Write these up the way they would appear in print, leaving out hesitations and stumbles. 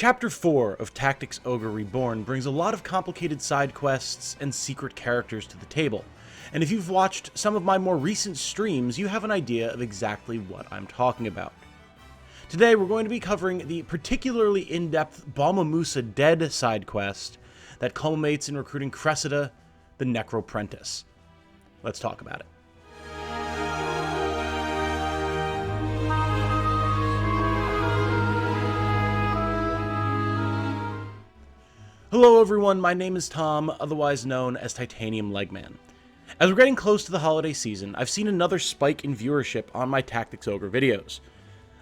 Chapter 4 of Tactics Ogre Reborn brings a lot of complicated side quests and secret characters to the table, and if you've watched some of my more recent streams, you have an idea of exactly what I'm talking about. Today we're going to be covering the particularly in-depth Balmamusa Dead side quest that culminates in recruiting Cressida, the Necroprentice. Let's talk about it. Hello everyone, my name is Tom, otherwise known as Titanium Legman. As we're getting close to the holiday season, I've seen another spike in viewership on my Tactics Ogre videos.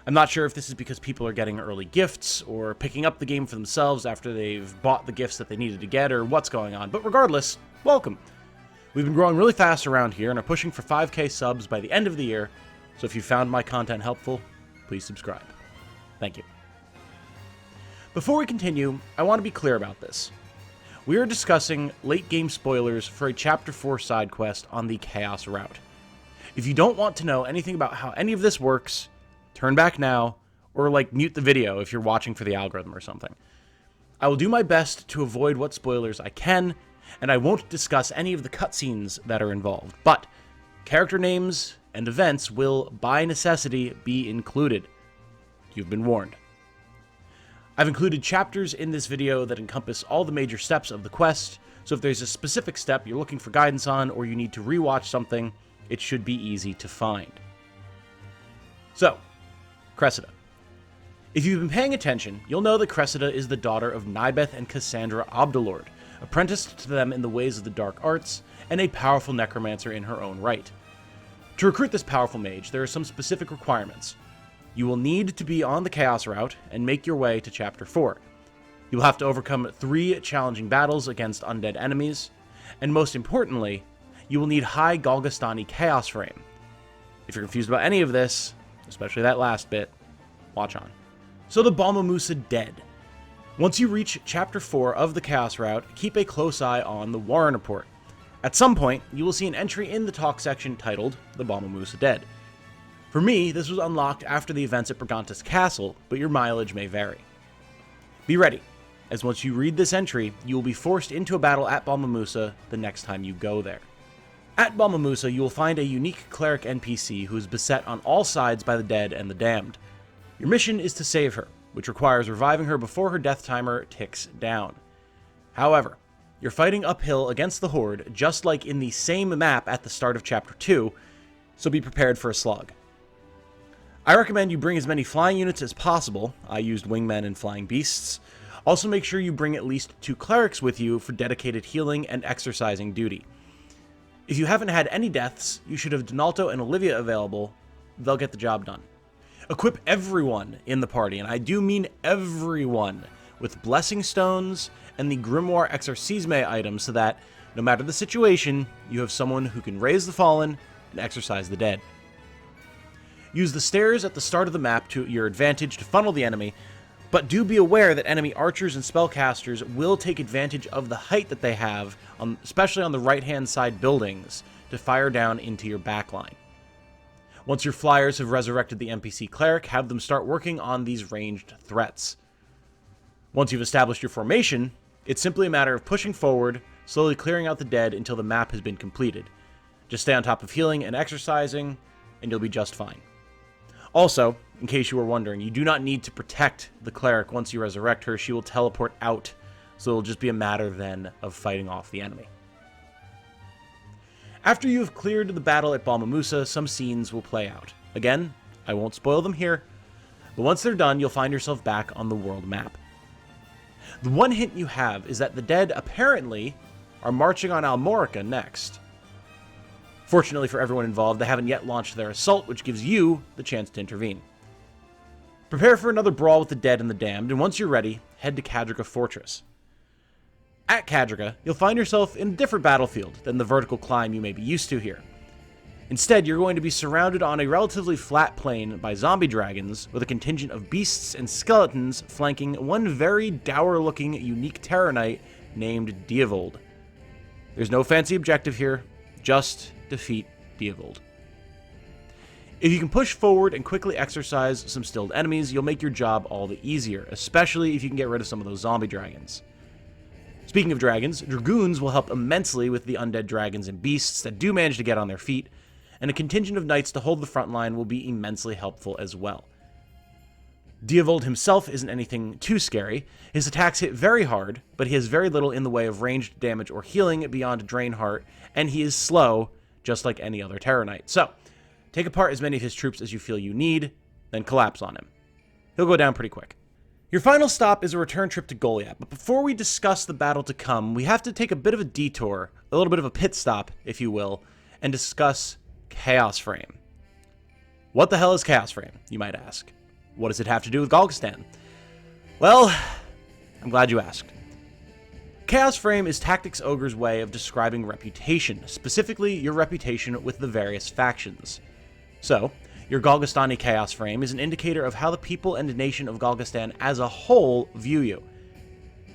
I'm not sure if this is because people are getting early gifts, or picking up the game for themselves after they've bought the gifts that they needed to get, or what's going on, but regardless, welcome! We've been growing really fast around here and are pushing for 5k subs by the end of the year, so if you found my content helpful, please subscribe. Thank you. Before we continue, I want to be clear about this. We are discussing late-game spoilers for a Chapter 4 side quest on the Chaos route. If you don't want to know anything about how any of this works, turn back now, or mute the video if you're watching for the algorithm or something. I will do my best to avoid what spoilers I can, and I won't discuss any of the cutscenes that are involved, but character names and events will, by necessity, be included. You've been warned. I've included chapters in this video that encompass all the major steps of the quest, so if there's a specific step you're looking for guidance on or you need to rewatch something, it should be easy to find. So, Cressida. If you've been paying attention, you'll know that Cressida is the daughter of Nibeth and Cassandra Obdilord, apprenticed to them in the ways of the dark arts, and a powerful necromancer in her own right. To recruit this powerful mage, there are some specific requirements. You will need to be on the Chaos route and make your way to Chapter 4. You will have to overcome 3 challenging battles against undead enemies, and most importantly, you will need high Golgastani Chaos Frame. If you're confused about any of this, especially that last bit, watch on. So the Balmamusa Dead. Once you reach Chapter 4 of the Chaos route, keep a close eye on the Warren Report. At some point, you will see an entry in the talk section titled The Balmamusa Dead. For me, this was unlocked after the events at Brigantes Castle, but your mileage may vary. Be ready, as once you read this entry, you will be forced into a battle at Balmamusa the next time you go there. At Balmamusa, you will find a unique cleric NPC who is beset on all sides by the dead and the damned. Your mission is to save her, which requires reviving her before her death timer ticks down. However, you're fighting uphill against the Horde, just like in the same map at the start of Chapter 2, so be prepared for a slug. I recommend you bring as many flying units as possible. I used wingmen and flying beasts. Also make sure you bring at least 2 clerics with you for dedicated healing and exercising duty. If you haven't had any deaths, you should have Donalto and Olivia available. They'll get the job done. Equip everyone in the party, and I do mean everyone, with Blessing Stones and the Grimoire Exorcisme items so that, no matter the situation, you have someone who can raise the fallen and exorcise the dead. Use the stairs at the start of the map to your advantage to funnel the enemy, but do be aware that enemy archers and spellcasters will take advantage of the height that they have, especially on the right-hand side buildings, to fire down into your backline. Once your flyers have resurrected the NPC cleric, have them start working on these ranged threats. Once you've established your formation, it's simply a matter of pushing forward, slowly clearing out the dead until the map has been completed. Just stay on top of healing and exercising, and you'll be just fine. Also, in case you were wondering, you do not need to protect the cleric once you resurrect her. She will teleport out, so it'll just be a matter then of fighting off the enemy. After you have cleared the battle at Balmamusa, some scenes will play out. Again, I won't spoil them here, but once they're done, you'll find yourself back on the world map. The one hint you have is that the dead apparently are marching on Almorica next. Fortunately for everyone involved, they haven't yet launched their assault, which gives you the chance to intervene. Prepare for another brawl with the dead and the damned, and once you're ready, head to Cadriga Fortress. At Cadriga, you'll find yourself in a different battlefield than the vertical climb you may be used to here. Instead, you're going to be surrounded on a relatively flat plain by zombie dragons, with a contingent of beasts and skeletons flanking one very dour-looking unique Terror Knight named Dievold. There's no fancy objective here, just defeat Dievold. If you can push forward and quickly exercise some stilled enemies, you'll make your job all the easier, especially if you can get rid of some of those zombie dragons. Speaking of dragons, dragoons will help immensely with the undead dragons and beasts that do manage to get on their feet, and a contingent of knights to hold the front line will be immensely helpful as well. Diavold himself isn't anything too scary. His attacks hit very hard, but he has very little in the way of ranged damage or healing beyond Drain Heart, and he is slow, just like any other Terror Knight. So, take apart as many of his troops as you feel you need, then collapse on him. He'll go down pretty quick. Your final stop is a return trip to Golyat, but before we discuss the battle to come, we have to take a bit of a detour, a little bit of a pit stop, if you will, and discuss Chaos Frame. What the hell is Chaos Frame, you might ask? What does it have to do with Golgistan? Well, I'm glad you asked. Chaos Frame is Tactics Ogre's way of describing reputation, specifically your reputation with the various factions. So, your Golgostani Chaos Frame is an indicator of how the people and nation of Golgistan as a whole view you.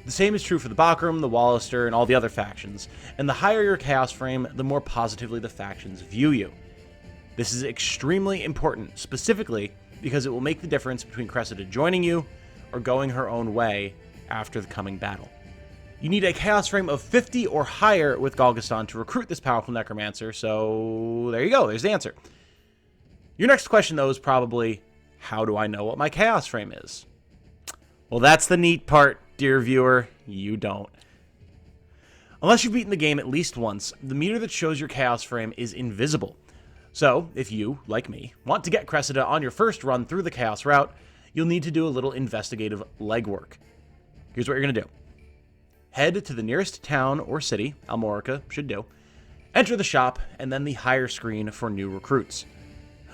The same is true for the Bakram, the Wallister, and all the other factions, and the higher your Chaos Frame, the more positively the factions view you. This is extremely important, specifically because it will make the difference between Cressida joining you or going her own way after the coming battle. You need a Chaos Frame of 50 or higher with Golgistan to recruit this powerful Necromancer, so there you go, there's the answer. Your next question, though, is probably, how do I know what my Chaos Frame is? Well, that's the neat part, dear viewer. You don't. Unless you've beaten the game at least once, the meter that shows your Chaos Frame is invisible. So, if you, like me, want to get Cressida on your first run through the Chaos route, you'll need to do a little investigative legwork. Here's what you're going to do. Head to the nearest town or city, Almorica should do, enter the shop, and then the hire screen for new recruits.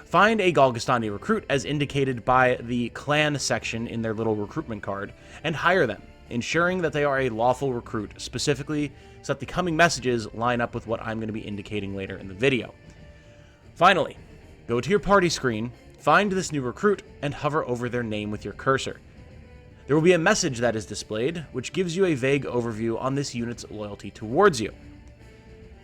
Find a Golgostani recruit as indicated by the clan section in their little recruitment card, and hire them, ensuring that they are a lawful recruit, specifically so that the coming messages line up with what I'm going to be indicating later in the video. Finally, go to your party screen, find this new recruit, and hover over their name with your cursor. There will be a message that is displayed, which gives you a vague overview on this unit's loyalty towards you.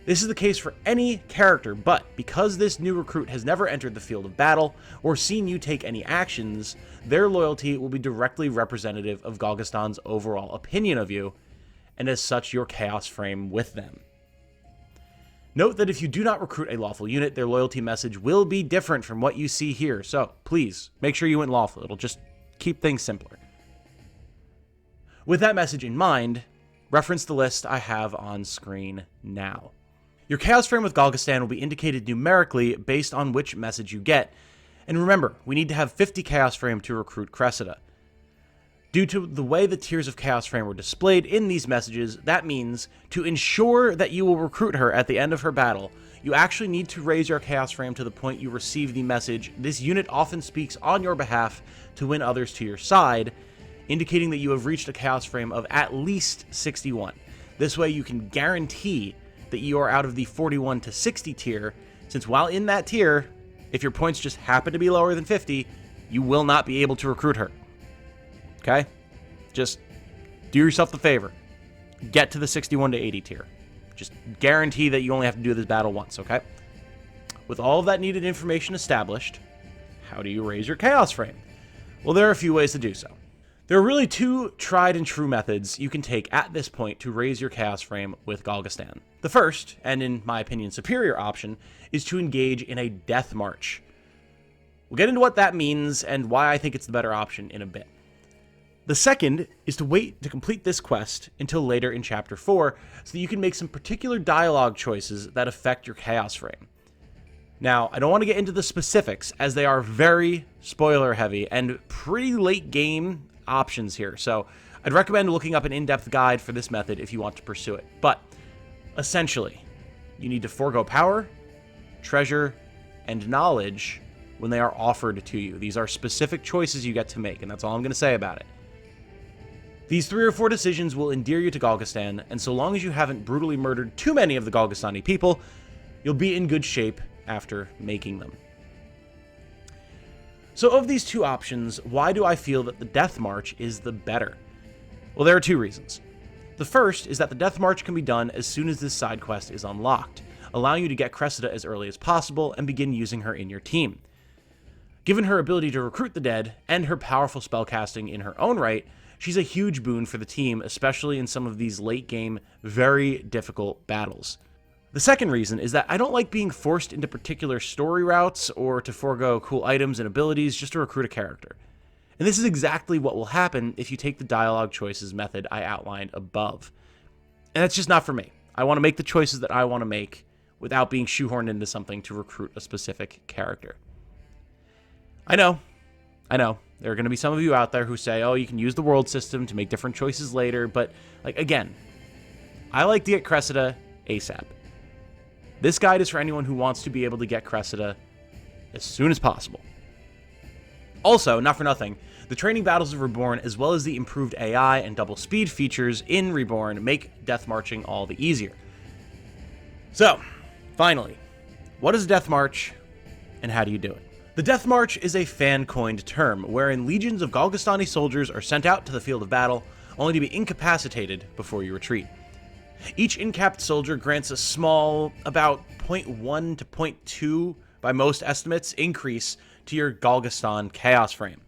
This is the case for any character, but because this new recruit has never entered the field of battle or seen you take any actions, their loyalty will be directly representative of Golgistan's overall opinion of you, and as such your Chaos Frame with them. Note that if you do not recruit a lawful unit, their loyalty message will be different from what you see here, so please make sure you went lawful. It'll just keep things simpler. With that message in mind, reference the list I have on screen now. Your Chaos Frame with Golgistan will be indicated numerically based on which message you get, and remember, we need to have 50 Chaos Frame to recruit Cressida. Due to the way the tiers of Chaos Frame were displayed in these messages, that means, to ensure that you will recruit her at the end of her battle, you actually need to raise your Chaos Frame to the point you receive the message, "This unit often speaks on your behalf to win others to your side," indicating that you have reached a Chaos Frame of at least 61. This way you can guarantee that you are out of the 41 to 60 tier, since while in that tier, if your points just happen to be lower than 50, you will not be able to recruit her. Okay? Just do yourself the favor. Get to the 61 to 80 tier. Just guarantee that you only have to do this battle once, okay? With all of that needed information established, how do you raise your Chaos Frame? Well, there are a few ways to do so. There are really two tried and true methods you can take at this point to raise your Chaos Frame with Golgistan. The first, and in my opinion superior option, is to engage in a death march. We'll get into what that means and why I think it's the better option in a bit. The second is to wait to complete this quest until later in Chapter 4 so that you can make some particular dialogue choices that affect your Chaos Frame. Now, I don't want to get into the specifics as they are very spoiler heavy and pretty late game options here, so I'd recommend looking up an in-depth guide for this method if you want to pursue it. But essentially, you need to forego power, treasure, and knowledge when they are offered to you. These are specific choices you get to make, and that's all I'm going to say about it. These 3 or 4 decisions will endear you to Golgistan, and so long as you haven't brutally murdered too many of the Golgostani people, you'll be in good shape after making them. So of these two options, why do I feel that the Death March is the better? Well, there are 2 reasons. The first is that the Death March can be done as soon as this side quest is unlocked, allowing you to get Cressida as early as possible and begin using her in your team. Given her ability to recruit the dead and her powerful spellcasting in her own right, she's a huge boon for the team, especially in some of these late-game, very difficult battles. The second reason is that I don't like being forced into particular story routes or to forego cool items and abilities just to recruit a character. And this is exactly what will happen if you take the dialogue choices method I outlined above. And that's just not for me. I want to make the choices that I want to make without being shoehorned into something to recruit a specific character. I know. There are going to be some of you out there who say, oh, you can use the world system to make different choices later, but, again, I like to get Cressida ASAP. This guide is for anyone who wants to be able to get Cressida as soon as possible. Also, not for nothing, the training battles of Reborn, as well as the improved AI and double speed features in Reborn, make death marching all the easier. So, finally, what is Death March, and how do you do it? The Death March is a fan-coined term, wherein legions of Golgostani soldiers are sent out to the field of battle, only to be incapacitated before you retreat. Each incapped soldier grants a small, about 0.1 to 0.2, by most estimates, increase to your Golgostan Chaos Frame.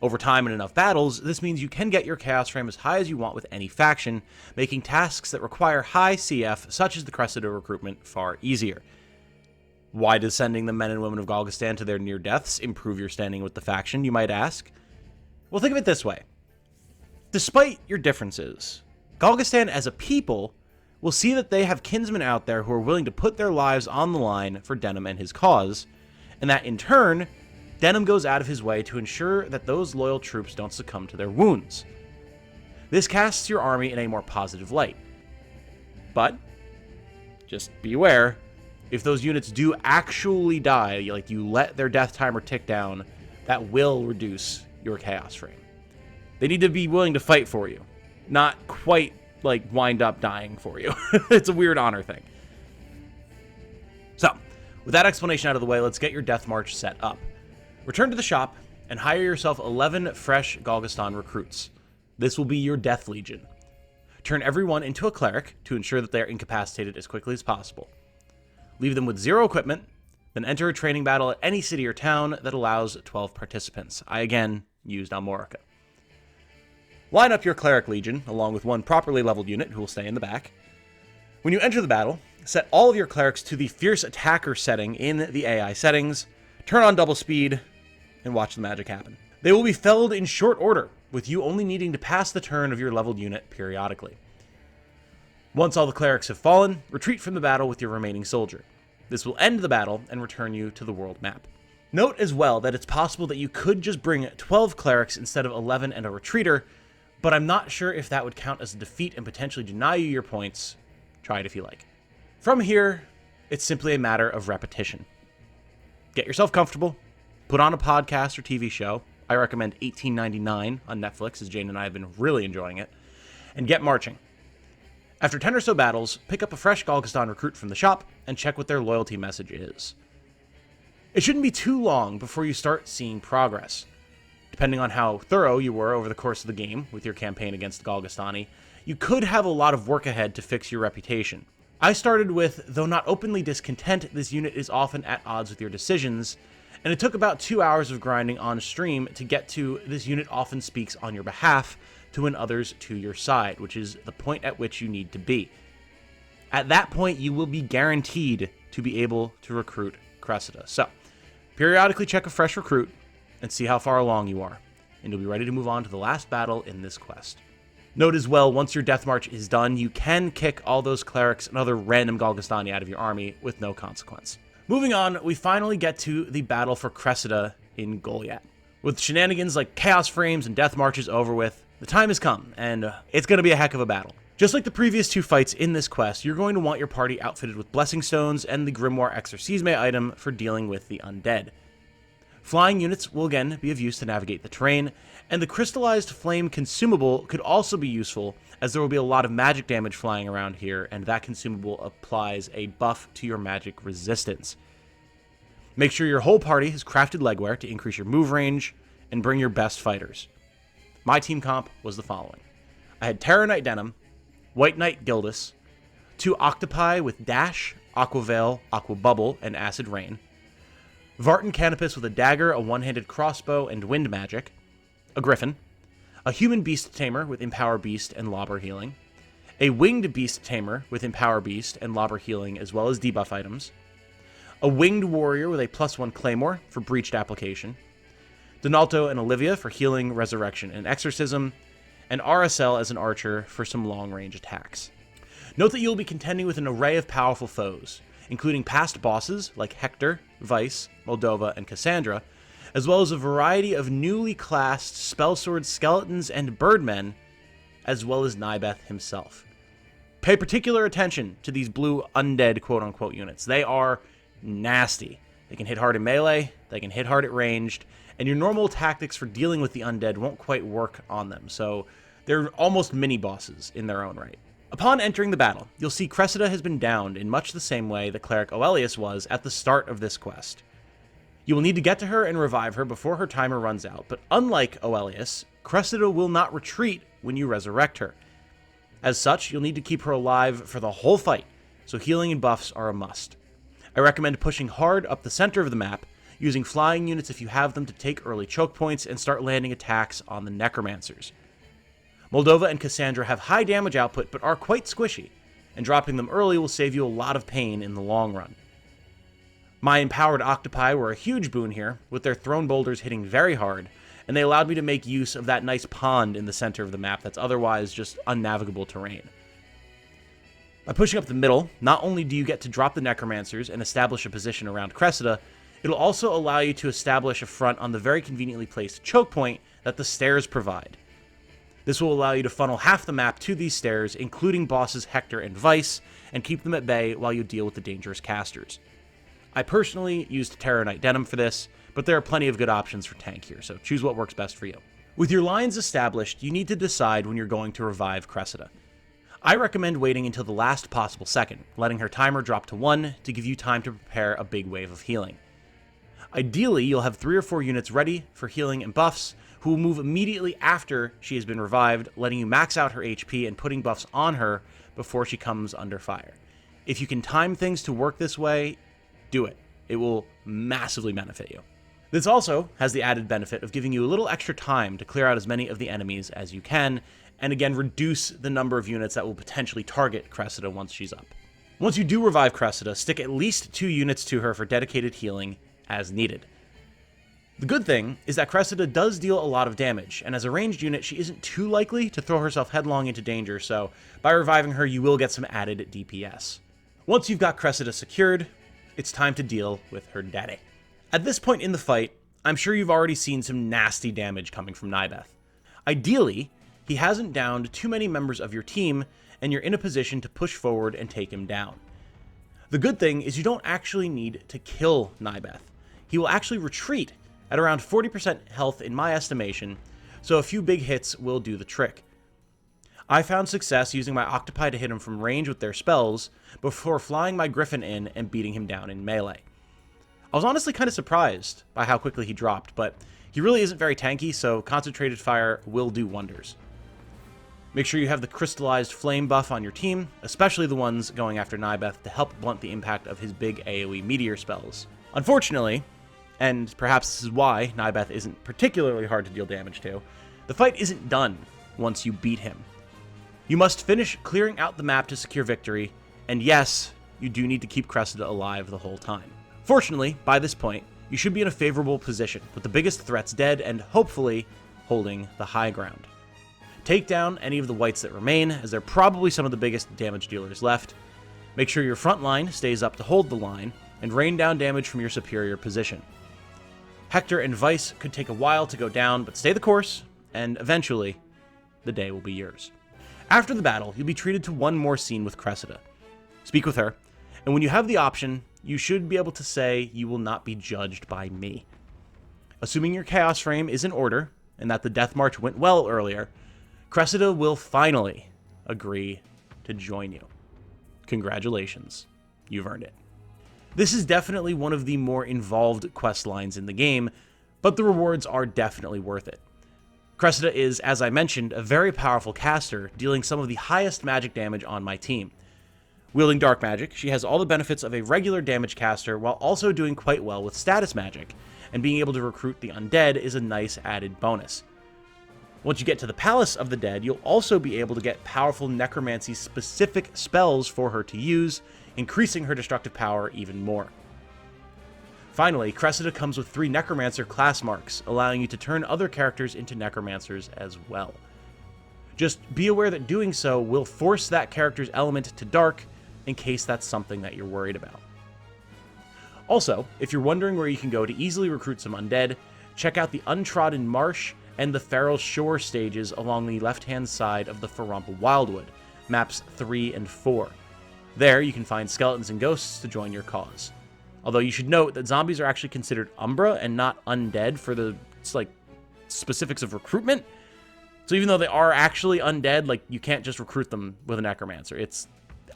Over time in enough battles, this means you can get your Chaos Frame as high as you want with any faction, making tasks that require high CF, such as the Cressida recruitment, far easier. Why does sending the men and women of Golgostan to their near deaths improve your standing with the faction, you might ask? Well, think of it this way. Despite your differences, Golgostan as a people will see that they have kinsmen out there who are willing to put their lives on the line for Denim and his cause, and that in turn, Denim goes out of his way to ensure that those loyal troops don't succumb to their wounds. This casts your army in a more positive light. But, just beware, if those units do actually die, like you let their death timer tick down, that will reduce your Chaos Frame. They need to be willing to fight for you, not quite like wind up dying for you. It's a weird honor thing. So, with that explanation out of the way, let's get your Death March set up. Return to the shop and hire yourself 11 fresh Golgostan recruits. This will be your Death Legion. Turn everyone into a cleric to ensure that they are incapacitated as quickly as possible. Leave them with 0 equipment, then enter a training battle at any city or town that allows 12 participants. I again used Almorica. Line up your Cleric Legion, along with one properly leveled unit who will stay in the back. When you enter the battle, set all of your clerics to the Fierce Attacker setting in the AI settings, turn on double speed, and watch the magic happen. They will be felled in short order, with you only needing to pass the turn of your leveled unit periodically. Once all the clerics have fallen, retreat from the battle with your remaining soldier. This will end the battle and return you to the world map. Note as well that it's possible that you could just bring 12 clerics instead of 11 and a retreater, but I'm not sure if that would count as a defeat and potentially deny you your points. Try it if you like. From here, it's simply a matter of repetition. Get yourself comfortable, put on a podcast or TV show. I recommend 1899 on Netflix, as Jane and I have been really enjoying it, and get marching. After 10 or so battles, pick up a fresh Golgostan recruit from the shop and check what their loyalty message is. It shouldn't be too long before you start seeing progress. Depending on how thorough you were over the course of the game with your campaign against Golgostani, you could have a lot of work ahead to fix your reputation. I started with, though not openly discontent, this unit is often at odds with your decisions, and it took about 2 hours of grinding on stream to get to this unit often speaks on your behalf to win others to your side, which is the point at which you need to be. At that point, you will be guaranteed to be able to recruit Cressida. So, periodically check a fresh recruit and see how far along you are, and you'll be ready to move on to the last battle in this quest. Note as well, once your Death March is done, you can kick all those clerics and other random Golgostani out of your army with no consequence. Moving on, we finally get to the battle for Cressida in Golyat. With shenanigans like Chaos Frames and Death Marches over with, the time has come, and it's going to be a heck of a battle. Just like the previous 2 fights in this quest, you're going to want your party outfitted with Blessing Stones and the Grimoire Exorcisme item for dealing with the undead. Flying units will again be of use to navigate the terrain, and the Crystallized Flame consumable could also be useful, as there will be a lot of magic damage flying around here, and that consumable applies a buff to your magic resistance. Make sure your whole party has crafted legwear to increase your move range, and bring your best fighters. My team comp was the following. I had Terra Knight Denim, White Knight Gildas, 2 Octopi with Dash, Aqua Veil, Aqua Bubble, and Acid Rain, Vartan Canopus with a dagger, a one-handed crossbow, and wind magic, a griffin, a human beast tamer with empower beast and lobber healing, a winged beast tamer with empower beast and lobber healing as well as debuff items, a winged warrior with a +1 claymore for breached application, Donalto and Olivia for healing, resurrection, and exorcism, and RSL as an archer for some long-range attacks. Note that you'll be contending with an array of powerful foes, including past bosses like Hector, Vice, Moldova, and Cassandra, as well as a variety of newly classed spellsword skeletons and birdmen, as well as Nybeth himself. Pay particular attention to these blue undead quote-unquote units. They are nasty. They can hit hard in melee, they can hit hard at ranged, and your normal tactics for dealing with the undead won't quite work on them, so they're almost mini-bosses in their own right. Upon entering the battle, you'll see Cressida has been downed in much the same way the cleric Oelius was at the start of this quest. You will need to get to her and revive her before her timer runs out, but unlike Oelius, Cressida will not retreat when you resurrect her. As such, you'll need to keep her alive for the whole fight, so healing and buffs are a must. I recommend pushing hard up the center of the map, using flying units if you have them to take early choke points and start landing attacks on the necromancers. Moldova and Cassandra have high damage output but are quite squishy, and dropping them early will save you a lot of pain in the long run. My empowered octopi were a huge boon here, with their thrown boulders hitting very hard, and they allowed me to make use of that nice pond in the center of the map that's otherwise just unnavigable terrain. By pushing up the middle, not only do you get to drop the necromancers and establish a position around Cressida, it'll also allow you to establish a front on the very conveniently placed choke point that the stairs provide. This will allow you to funnel half the map to these stairs, including bosses Hector and Vice, and keep them at bay while you deal with the dangerous casters. I personally used Terror Knight Denim for this, but there are plenty of good options for tank here, so choose what works best for you. With your lines established, you need to decide when you're going to revive Cressida. I recommend waiting until the last possible second, letting her timer drop to 1 to give you time to prepare a big wave of healing. Ideally, you'll have 3 or 4 units ready for healing and buffs, who will move immediately after she has been revived, letting you max out her HP and putting buffs on her before she comes under fire. If you can time things to work this way, do it. It will massively benefit you. This also has the added benefit of giving you a little extra time to clear out as many of the enemies as you can, and again reduce the number of units that will potentially target Cressida once she's up. Once you do revive Cressida, stick at least 2 units to her for dedicated healing as needed. The good thing is that Cressida does deal a lot of damage, and as a ranged unit, she isn't too likely to throw herself headlong into danger, so by reviving her, you will get some added DPS. Once you've got Cressida secured, it's time to deal with her daddy. At this point in the fight, I'm sure you've already seen some nasty damage coming from Nybeth. Ideally, he hasn't downed too many members of your team, and you're in a position to push forward and take him down. The good thing is you don't actually need to kill Nybeth. He will actually retreat at around 40% health in my estimation, so a few big hits will do the trick. I found success using my octopi to hit him from range with their spells, before flying my griffin in and beating him down in melee. I was honestly kind of surprised by how quickly he dropped, but he really isn't very tanky, so concentrated fire will do wonders. Make sure you have the crystallized flame buff on your team, especially the ones going after Nybeth, to help blunt the impact of his big AoE meteor spells. Unfortunately, and perhaps this is why Nybeth isn't particularly hard to deal damage to, the fight isn't done once you beat him. You must finish clearing out the map to secure victory, and yes, you do need to keep Cressida alive the whole time. Fortunately, by this point, you should be in a favorable position, with the biggest threats dead and hopefully holding the high ground. Take down any of the wights that remain, as they're probably some of the biggest damage dealers left. Make sure your front line stays up to hold the line, and rain down damage from your superior position. Hector and Vice could take a while to go down, but stay the course, and eventually, the day will be yours. After the battle, you'll be treated to one more scene with Cressida. Speak with her, and when you have the option, you should be able to say you will not be judged by me. Assuming your Chaos Frame is in order, and that the Death March went well earlier, Cressida will finally agree to join you. Congratulations, you've earned it. This is definitely one of the more involved quest lines in the game, but the rewards are definitely worth it. Cressida is, as I mentioned, a very powerful caster, dealing some of the highest magic damage on my team. Wielding dark magic, she has all the benefits of a regular damage caster while also doing quite well with status magic, and being able to recruit the undead is a nice added bonus. Once you get to the Palace of the Dead, you'll also be able to get powerful necromancy-specific spells for her to use, increasing her destructive power even more. Finally, Cressida comes with 3 Necromancer class marks, allowing you to turn other characters into Necromancers as well. Just be aware that doing so will force that character's element to dark, in case that's something that you're worried about. Also, if you're wondering where you can go to easily recruit some undead, check out the Untrodden Marsh and the Feral Shore stages along the left-hand side of the Ferumpa Wildwood, maps 3 and 4. There, you can find skeletons and ghosts to join your cause. Although you should note that zombies are actually considered Umbra and not undead for the specifics of recruitment. So even though they are actually undead, you can't just recruit them with a Necromancer.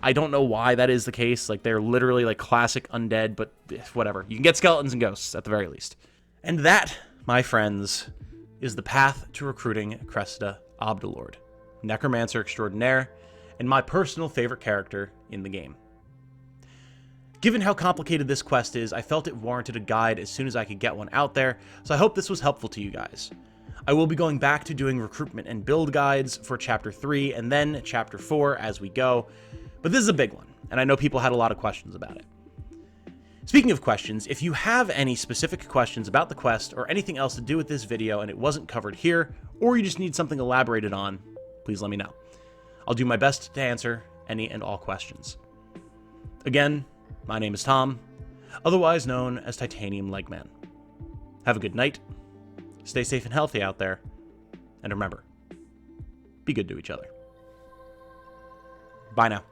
I don't know why that is the case. They're literally classic undead, but whatever. You can get skeletons and ghosts at the very least. And that, my friends, is the path to recruiting Cressida Obdilord, Necromancer extraordinaire, and my personal favorite character in the game. Given how complicated this quest is, I felt it warranted a guide as soon as I could get one out there, so I hope this was helpful to you guys. I will be going back to doing recruitment and build guides for Chapter 3 and then Chapter 4 as we go, but this is a big one, and I know people had a lot of questions about it. Speaking of questions, if you have any specific questions about the quest or anything else to do with this video and it wasn't covered here, or you just need something elaborated on, please let me know. I'll do my best to answer any and all questions. Again, my name is Tom, otherwise known as Titanium Legman. Have a good night, stay safe and healthy out there, and remember, be good to each other. Bye now.